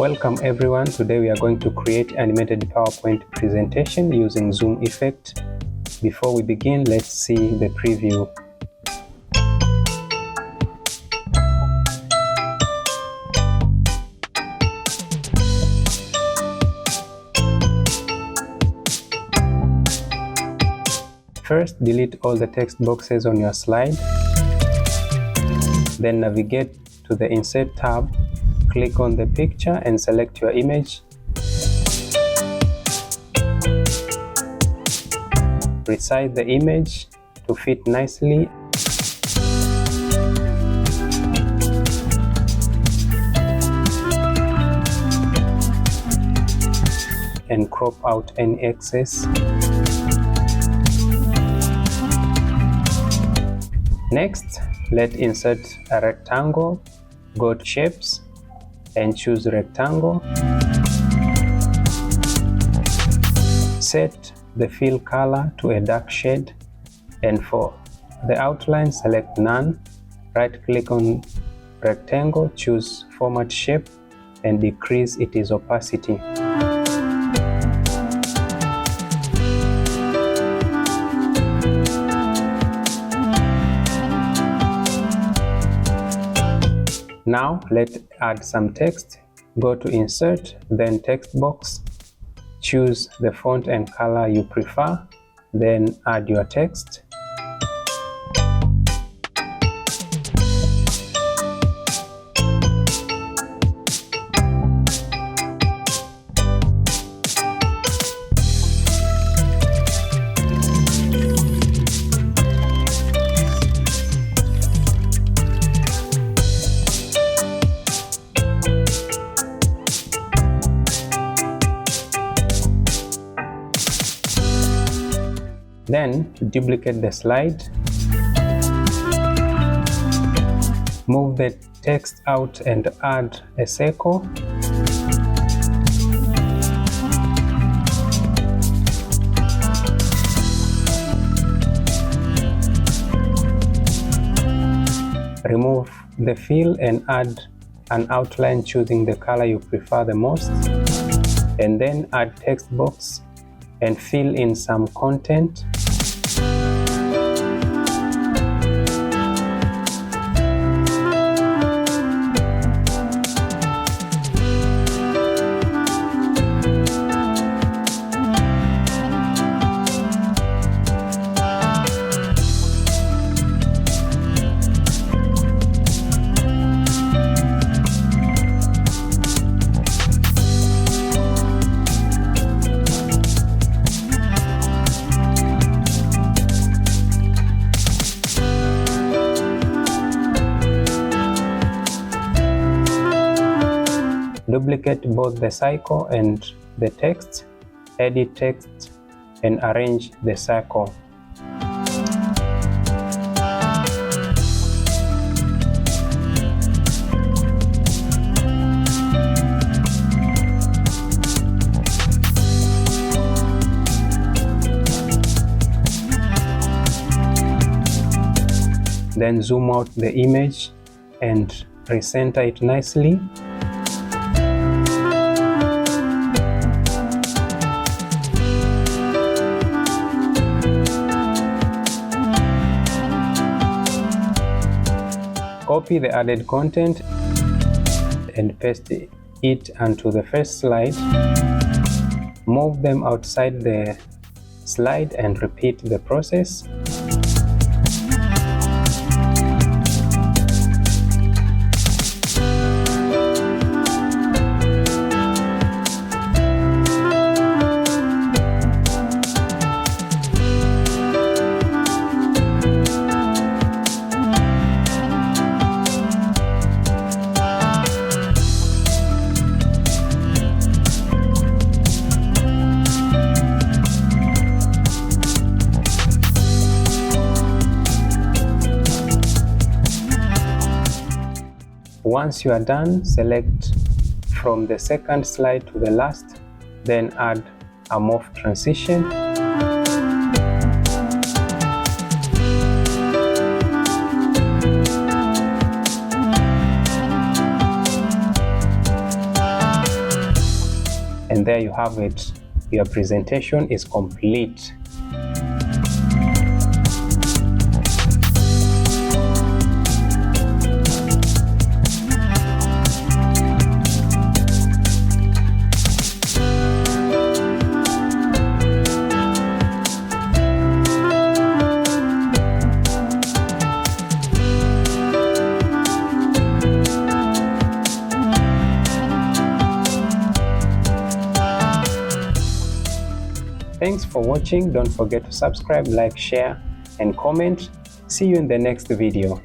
Welcome everyone. Today we are going to create animated PowerPoint presentation using zoom effect. Before we begin, let's see the preview. First, delete all the text boxes on your slide. Then navigate to the Insert tab, click on the picture and select your image. Resize the image to fit nicely. And crop out any excess. Next, let's insert a rectangle. Go to Shapes and choose Rectangle. Set the fill color to a dark shade, and for the outline, select None. Right-click on Rectangle, choose Format Shape, and decrease its opacity. Now let's add some text. Go to Insert, then Text Box. Choose the font and color you prefer, then add your text. Then duplicate the slide. Move the text out and add a circle. Remove the fill and add an outline, choosing the color you prefer the most. And then add text box and fill in some content. Duplicate both the circle and the text, edit text, and arrange the circle. Then zoom out the image and recenter it nicely. Copy the added content and paste it onto the first slide. Move them outside the slide and repeat the process. Once you are done, select from the second slide to the last, then add a morph transition. you have it. Your presentation is complete. Thanks for watching. Don't forget to subscribe, like, share, and comment. See you in the next video.